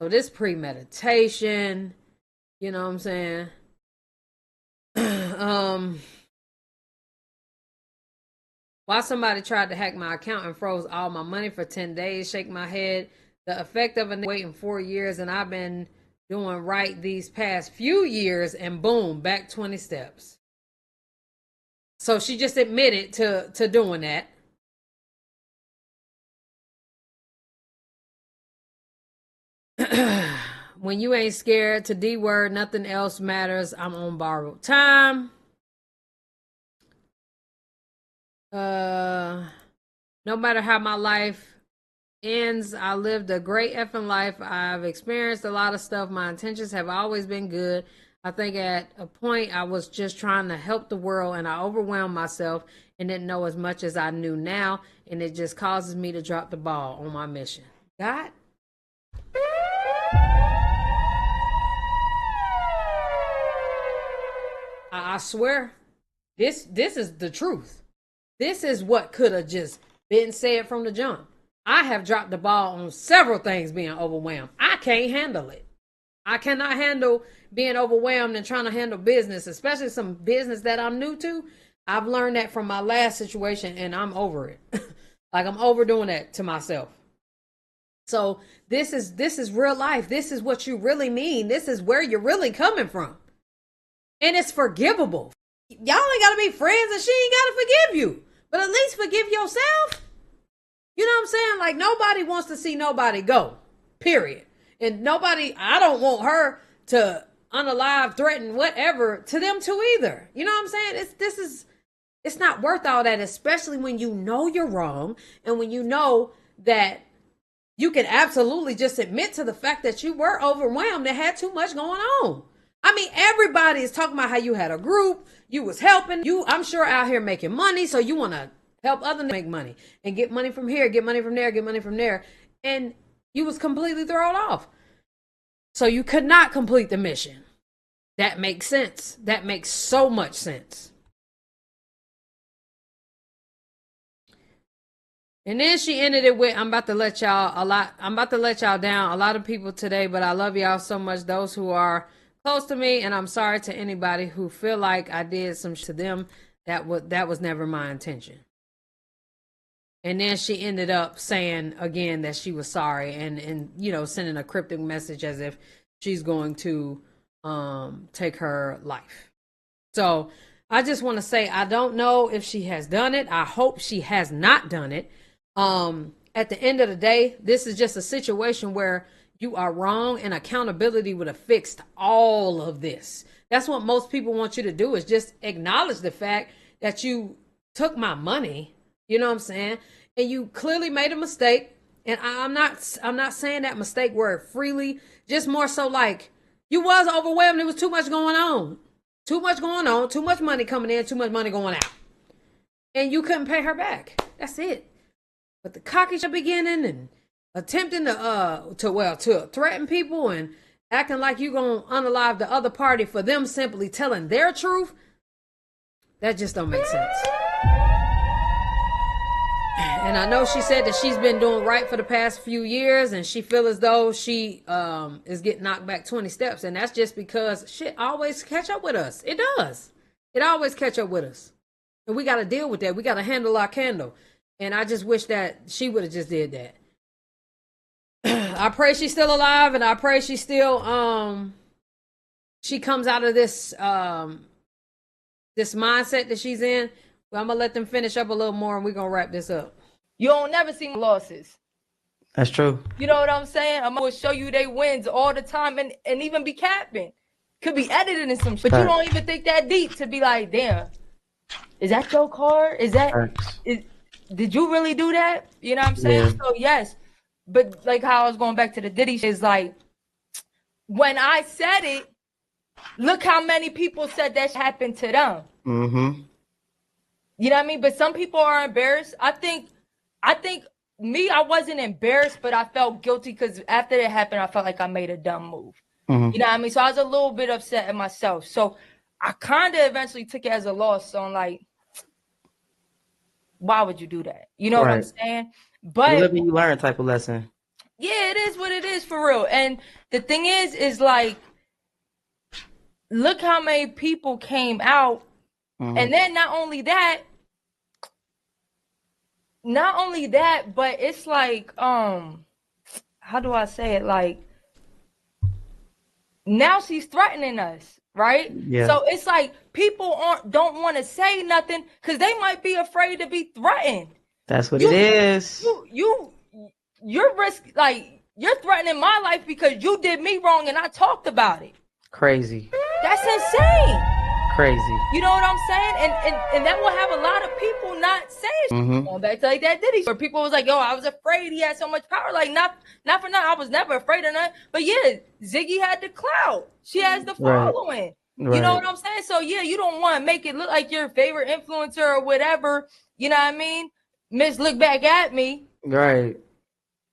So this premeditation, you know what I'm saying? Why somebody tried to hack my account and froze all my money for 10 days, shake my head. The effect of waiting 4 years, and I've been doing right these past few years, and boom, back 20 steps. So she just admitted to doing that. When you ain't scared to D-word, nothing else matters. I'm on borrowed time. No matter how my life ends, I lived a great effing life. I've experienced a lot of stuff. My intentions have always been good. I think at a point I was just trying to help the world, and I overwhelmed myself and didn't know as much as I knew now, and it just causes me to drop the ball on my mission. God. I swear, this is the truth. This is what could have just been said from the jump. I have dropped the ball on several things being overwhelmed. I can't handle it. I cannot handle being overwhelmed and trying to handle business, especially some business that I'm new to. I've learned that from my last situation, and I'm over it. Like, I'm overdoing that to myself. So this is real life. This is what you really mean. This is where you're really coming from. And it's forgivable. Y'all ain't gotta be friends, and she ain't gotta forgive you. But at least forgive yourself. You know what I'm saying? Like, nobody wants to see nobody go. Period. And nobody, I don't want her to unalive, threaten, whatever to them too either. You know what I'm saying? It's not worth all that, especially when you know you're wrong and when you know that you can absolutely just admit to the fact that you were overwhelmed and had too much going on. I mean, everybody is talking about how you had a group, you was helping, you, I'm sure, out here making money, so you want to help others make money and get money from here, get money from there, get money from there. And you was completely thrown off. So you could not complete the mission. That makes sense. That makes so much sense. And then she ended it with, I'm about to let y'all down. A lot of people today, but I love y'all so much. Those who are close to me, and I'm sorry to anybody who feel like I did some to them. That was never my intention. And then she ended up saying again that she was sorry and you know, sending a cryptic message as if she's going to take her life. So I just want to say, I don't know if she has done it. I hope she has not done it. At the end of the day, this is just a situation where you are wrong, and accountability would have fixed all of this. That's what most people want you to do, is just acknowledge the fact that you took my money. You know what I'm saying? And you clearly made a mistake. And I'm not saying that mistake word freely, just more so like you was overwhelmed. There was too much going on. Too much going on, too much money coming in, too much money going out. And you couldn't pay her back. That's it. But the cocky beginning and attempting to threaten people and acting like you gonna unalive the other party for them simply telling their truth, that just don't make sense. And I know she said that she's been doing right for the past few years, and she feel as though she is getting knocked back 20 steps. And that's just because shit always catch up with us. It does. It always catch up with us. And we got to deal with that. We got to handle our candle. And I just wish that she would have just did that. I pray she's still alive, and I pray she still she comes out of this this mindset that she's in. Well, I'm gonna let them finish up a little more, and we're gonna wrap this up. You don't never see losses. That's true. You know what I'm saying? I'm gonna show you they wins all the time, and even be capping. Could be edited in some shit, but you don't even think that deep to be like, damn, is that your car? Did you really do that? You know what I'm saying? Yeah. So yes, but like how I was going back to the Diddy shit, is like, when I said it, look how many people said that happened to them. Mm-hmm. You know what I mean? But some people are embarrassed. I think me, I wasn't embarrassed, but I felt guilty because after that happened, I felt like I made a dumb move. Mm-hmm. You know what I mean? So I was a little bit upset at myself. So I kind of eventually took it as a loss. So I'm like, why would you do that? You know what I'm saying? But you live and you learn type of lesson. Yeah, it is what it is for real. And the thing is like, look how many people came out. Mm-hmm. And then not only that, but it's like, how do I say it? Like, now she's threatening us, right? Yeah. So it's like people don't want to say nothing because they might be afraid to be threatened. That's what it is. You're you're threatening my life because you did me wrong and I talked about it. Crazy. That's insane. Crazy. You know what I'm saying? And that will have a lot of people not saying shit. Going back to like that Diddy, where people was like, yo, I was afraid he had so much power. Like, not for nothing. I was never afraid of nothing. But yeah, Ziggy had the clout. She has the following. Right. You know what I'm saying? So yeah, you don't want to make it look like your favorite influencer or whatever. You know what I mean? Miss, look back at me. Right.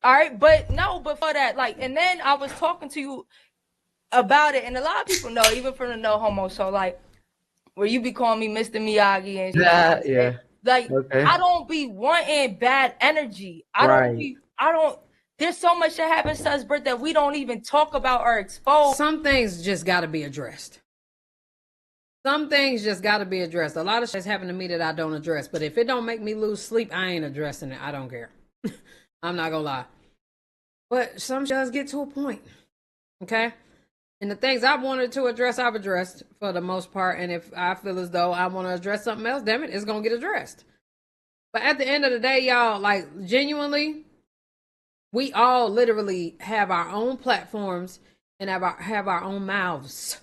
All right. But no, before that, like, and then I was talking to you about it, and a lot of people know, even from the No Homo. So like, where you be calling me Mr. Miyagi and shit. Yeah. Like, okay. I don't be wanting bad energy. I don't there's so much that happens to us, Britt, that we don't even talk about or expose. Some things just got to be addressed. Some things just got to be addressed. A lot of shit's happened to me that I don't address. But if it don't make me lose sleep, I ain't addressing it. I don't care. I'm not going to lie. But some shit does get to a point. Okay? And the things I wanted to address, I've addressed for the most part. And if I feel as though I want to address something else, damn it, it's going to get addressed. But at the end of the day, y'all, like, genuinely, we all literally have our own platforms and have our own mouths.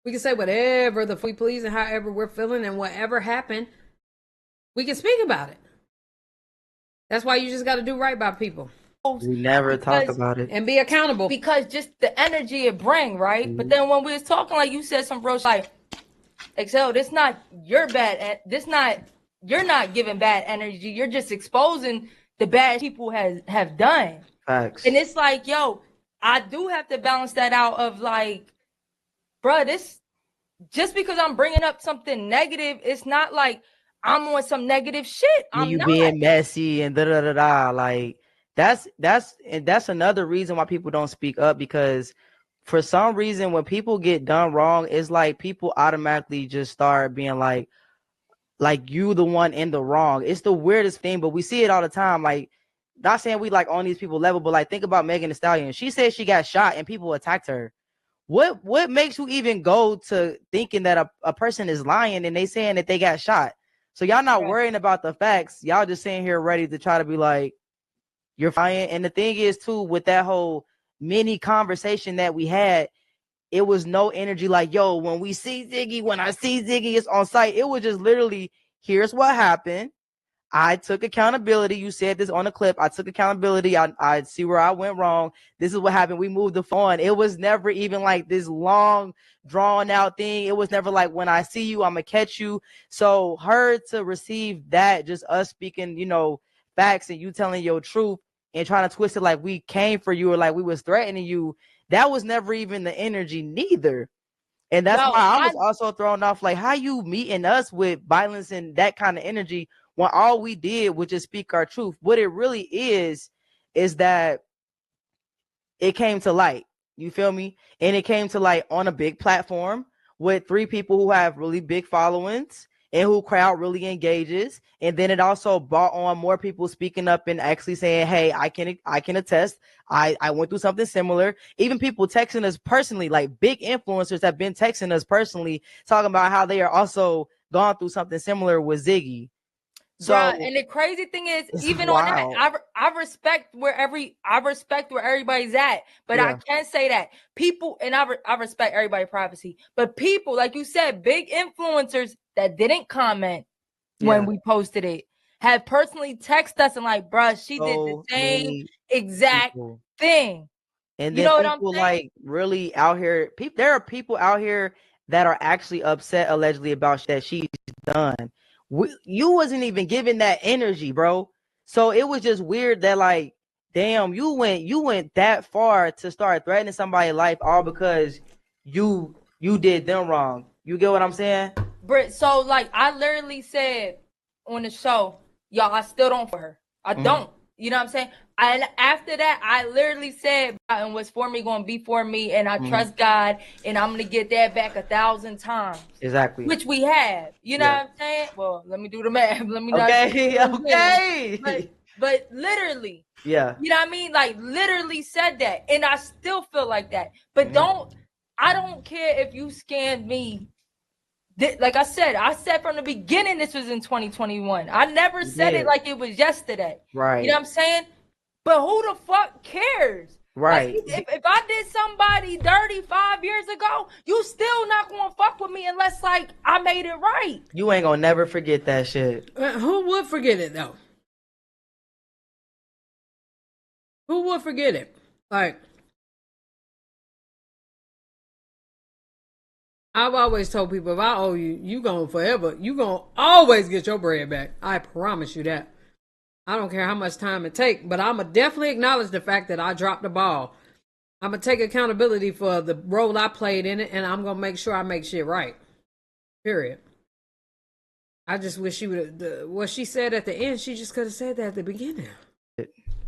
We can say whatever the fuck we please and however we're feeling, and whatever happened, we can speak about it. That's why you just got to do right by people. We never talk about it. And be accountable. Because just the energy it bring, right? Mm-hmm. But then when we was talking, like you said some real shit, like, Excel, this not your bad. You're not giving bad energy. You're just exposing the bad people have done. Facts. And it's like, yo, I do have to balance that out of like, bruh, this, just because I'm bringing up something negative, it's not like I'm on some negative shit. I'm not. Being messy and da da da da. Like that's another reason why people don't speak up, because for some reason when people get done wrong, it's like people automatically just start being like you the one in the wrong. It's the weirdest thing, but we see it all the time. Like, not saying we like on these people level, but like think about Megan Thee Stallion. She said she got shot and people attacked her. What makes you even go to thinking that a person is lying and they saying that they got shot? So y'all not worrying about the facts. Y'all just sitting here ready to try to be like, you're lying. And the thing is too, with that whole mini conversation that we had, it was no energy like, yo, when I see Ziggy, it's on site. It was just literally, here's what happened. I took accountability. You said this on the clip. I took accountability. I see where I went wrong. This is what happened. We moved the phone. It was never even like this long, drawn out thing. It was never like, when I see you, I'm going to catch you. So her to receive that, just us speaking, facts and you telling your truth and trying to twist it like we came for you or like we was threatening you, that was never even the energy neither. And that's why I was also thrown off, like, how you meeting us with violence and that kind of energy when all we did was just speak our truth. What it really is that it came to light. You feel me? And it came to light on a big platform with 3 people who have really big followings and who crowd really engages. And then it also brought on more people speaking up and actually saying, hey, I can attest. I went through something similar. Even people texting us personally, like big influencers have been texting us personally, talking about how they are also gone through something similar with Ziggy. So, bruh, and the crazy thing is, even wild. On that, I respect where everybody's at, but I can't say that people, and I respect everybody's privacy, but people, like you said, big influencers that didn't comment when we posted it have personally texted us and like, bruh, she did the same exact thing. And then people like really out here, there are people out here that are actually upset allegedly about that she's done. You wasn't even giving that energy, bro. So it was just weird that like, damn, you went that far to start threatening somebody's life all because you did them wrong. You get what I'm saying? Britt, so like I literally said on the show, y'all, I still don't for her. I don't. You know what I'm saying? And after that, I literally said, and what's for me going to be for me, and I trust God, and I'm going to get that back 1,000 times. Exactly. Which we have. You know what I'm saying? Well, let me do the math. Let me Okay. But literally. Yeah. You know what I mean? Like, literally said that. And I still feel like that. But I don't care if you scammed me. Like I said from the beginning, this was in 2021. I never said it like it was yesterday. Right. You know what I'm saying? But who the fuck cares? Right. Like, if I did somebody dirty 5 years ago, you still not gonna fuck with me unless like I made it right. You ain't gonna never forget that shit. Who would forget it though? Who would forget it? Like, I've always told people, if I owe you, you gonna forever, you gonna always get your bread back. I promise you that. I don't care how much time it takes, but I'm gonna definitely acknowledge the fact that I dropped the ball. I'm gonna take accountability for the role I played in it, and I'm gonna make sure I make shit right. Period. I just wish she would what she said at the end, she just could have said that at the beginning.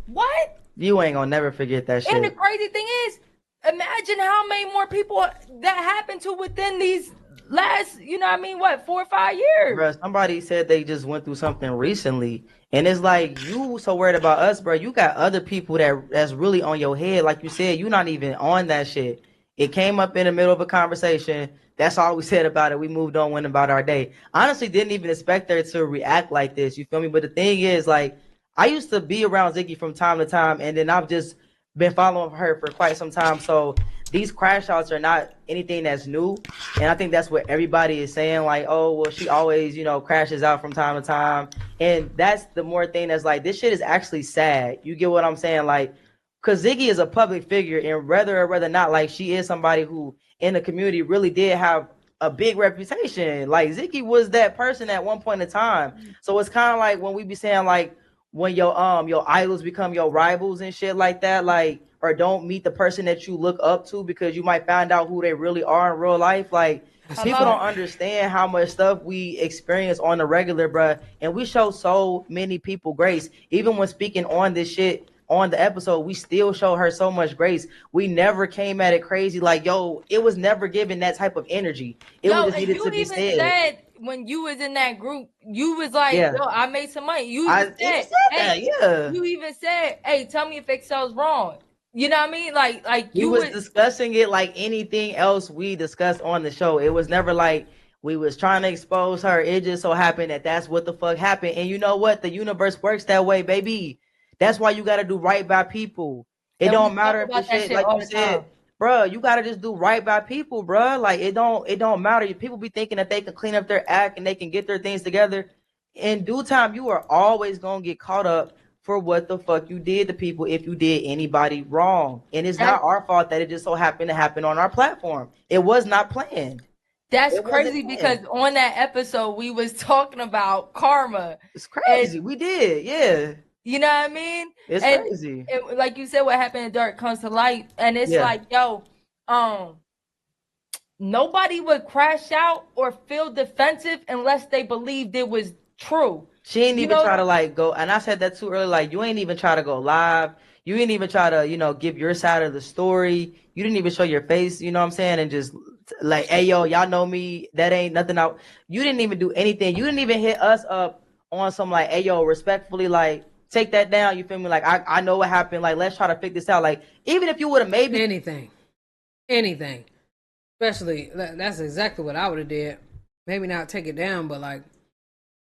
What? You ain't gonna never forget that shit. And the crazy thing is, imagine how many more people that happened to within these last, you know what I mean, what, 4 or 5 years? Bro, somebody said they just went through something recently, and it's like you so worried about us, bro. You got other people that's really on your head. Like you said, you're not even on that shit. It came up in the middle of a conversation. That's all we said about it. We moved on, went about our day. Honestly, didn't even expect her to react like this. You feel me? But the thing is, like, I used to be around Ziggy from time to time, and then I've just been following her for quite some time. So these crash outs are not anything that's new. And I think that's what everybody is saying, like, oh, well, she always, you know, crashes out from time to time. And that's the more thing that's like, this shit is actually sad. You get what I'm saying? Like, because Ziggy is a public figure, and whether or whether not, like, she is somebody who in the community really did have a big reputation. Like, Ziggy was that person at one point in time. So it's kind of like when we be saying, like, when your idols become your rivals and shit like that, like, or don't meet the person that you look up to because you might find out who they really are in real life. Like, people don't understand how much stuff we experience on the regular, bruh. And we show so many people grace. Even when speaking on this shit on the episode, we still show her so much grace. We never came at it crazy. Like, yo, it was never given that type of energy. It was just needed to be said. When you was in that group, you was like, yo, I made some money. You even said that, yeah. You even said, hey, tell me if Excel's wrong. You know what I mean? Like you was discussing it like anything else we discussed on the show. It was never like we was trying to expose her. It just so happened that that's what the fuck happened. And you know what? The universe works that way, baby. That's why you got to do right by people. It don't matter if the shit, like you said, bro, you got to just do right by people, bro. Like, it don't matter. People be thinking that they can clean up their act and they can get their things together. In due time, you are always going to get caught up for what the fuck you did to people if you did anybody wrong. And it's not our fault that it just so happened to happen on our platform. It was not planned. That's crazy because on that episode, we was talking about karma. It's crazy. We did, yeah. You know what I mean? It's crazy. Like you said, what happened in dark comes to light. And it's like, yo, nobody would crash out or feel defensive unless they believed it was true. She ain't even try to like go, and I said that too early, like, you ain't even try to go live. You ain't even try to, you know, give your side of the story. You didn't even show your face, you know what I'm saying? And just like, hey, yo, y'all know me. That ain't nothing out. You didn't even do anything. You didn't even hit us up on some like, hey, yo, respectfully, like, take that down. You feel me? Like, I know what happened. Like, let's try to figure this out. Like, even if you would have maybe anything, especially that's exactly what I would have did. Maybe not take it down, but like,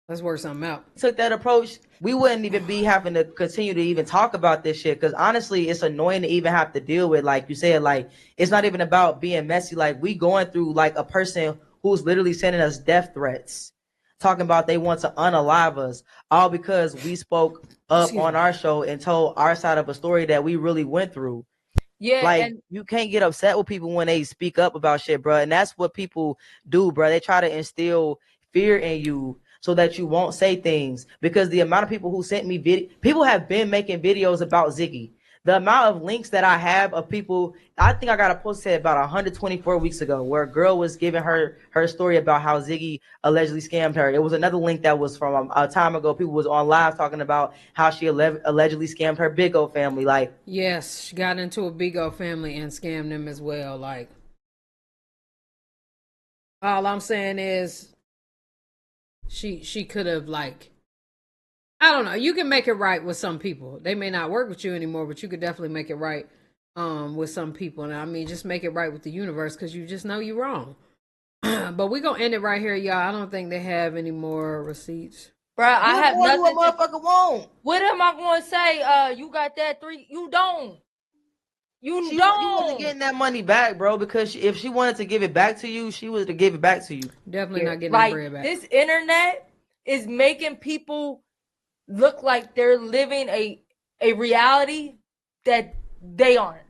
let's work something out. Took that approach, we wouldn't even be having to continue to even talk about this shit. Because honestly, it's annoying to even have to deal with. Like you said, like, it's not even about being messy. Like, we going through like a person who's literally sending us death threats, talking about they want to unalive us, all because we spoke up on our show and told our side of a story that we really went through. Yeah, like, you can't get upset with people when they speak up about shit, bro. And that's what people do, bro. They try to instill fear in you so that you won't say things. Because the amount of people who sent me people have been making videos about Ziggy. The amount of links that I have of people, I think I got a post said about 124 weeks ago where a girl was giving her story about how Ziggy allegedly scammed her. It was another link that was from a time ago. People was on live talking about how she allegedly scammed her Big O family. Like, yes, she got into a Big O family and scammed them as well. Like, all I'm saying is she could have, like, I don't know. You can make it right with some people. They may not work with you anymore, but you could definitely make it right with some people. And I mean, just make it right with the universe because you just know you're wrong. But we're going to end it right here, y'all. I don't think they have any more receipts. Bro, I have nothing. What motherfucker won't? What am I going to say? You got that 3? You don't. You wasn't getting that money back, bro, because if she wanted to give it back to you, she was to give it back to you. Definitely not getting that bread back. This internet is making people look like they're living a reality that they aren't.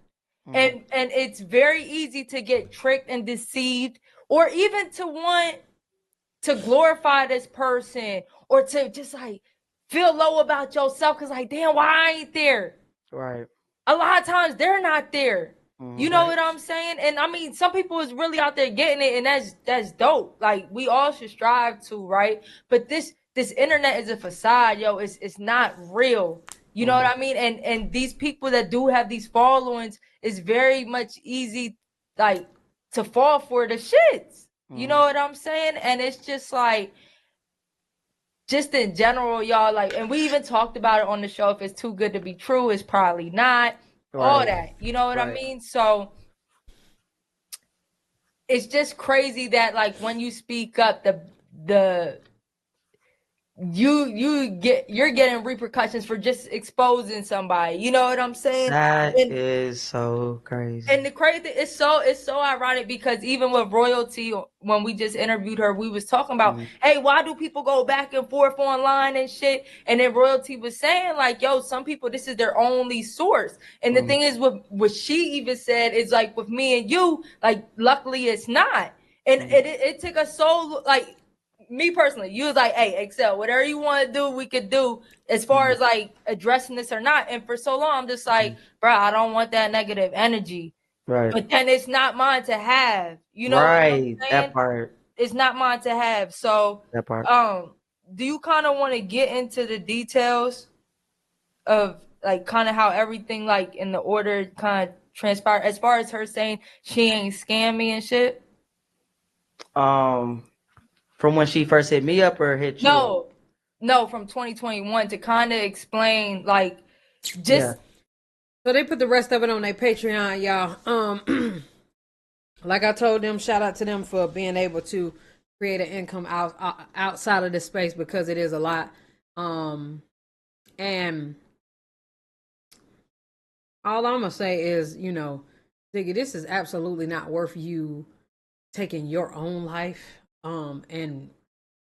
And it's very easy to get tricked and deceived, or even to want to glorify this person or to just like feel low about yourself because like, damn, why I ain't there? Right. A lot of times they're not there. You know what I'm saying? And I mean, some people is really out there getting it, and that's dope. Like, we all should strive to, right? But this internet is a facade, yo. It's not real. You know what I mean? And these people that do have these followings, it's very much easy, like, to fall for the shits. You know what I'm saying? And it's just like, just in general, y'all, like, and we even talked about it on the show. If it's too good to be true, it's probably not. All that. You know what I mean? So it's just crazy that, like, when you speak up, you're getting repercussions for just exposing somebody. You know what I'm saying? That is so crazy. And the crazy thing, it's so ironic, because even with Royalty, when we just interviewed her, we was talking about, hey, why do people go back and forth online and shit? And then Royalty was saying, like, yo, some people, this is their only source. And the thing is, what she even said is, like, with me and you, like, luckily it's not. And it took us so, like, me personally, you was like, hey, Excel, whatever you want to do, we could do, as far as like addressing this or not. And for so long, I'm just like, bro, I don't want that negative energy. Right. But then it's not mine to have. You know what I'm saying? That part. It's not mine to have. So that part. Do you kind of want to get into the details of, like, kind of how everything, like, in the order kind of transpired, as far as her saying she ain't scam me and shit? From when she first hit me up or hit you? No, from 2021, to kind of explain, like, just. So they put the rest of it on their Patreon, y'all. Like I told them, shout out to them for being able to create an income outside of this space, because it is a lot. And all I'm gonna say is, you know, Ziggy, this is absolutely not worth you taking your own life. And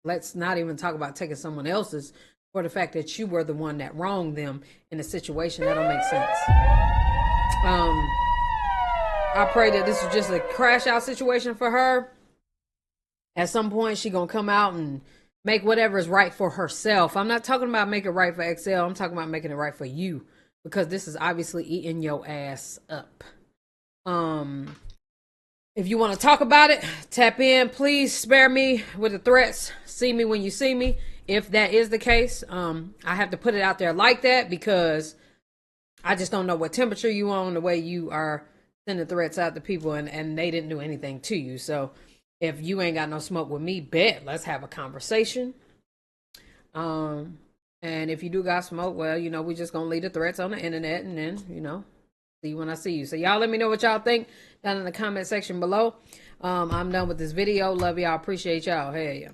let's not even talk about taking someone else's, for the fact that you were the one that wronged them in a situation. That don't make sense. I pray that this is just a crash out situation for her. At some point, she gonna come out and make whatever is right for herself. I'm not talking about making it right for Excel. I'm talking about making it right for you, because this is obviously eating your ass up. If you want to talk about it, tap in. Please spare me with the threats. See me when you see me. If that is the case, I have to put it out there like that, because I just don't know what temperature you on, the way you are sending threats out to people, and they didn't do anything to you. So if you ain't got no smoke with me, bet, let's have a conversation. And if you do got smoke, well, you know, we just gonna leave the threats on the internet, and then, you know, see you when I see you. So y'all let me know what y'all think down in the comment section below. I'm done with this video. Love y'all. Appreciate y'all. Hey, yeah.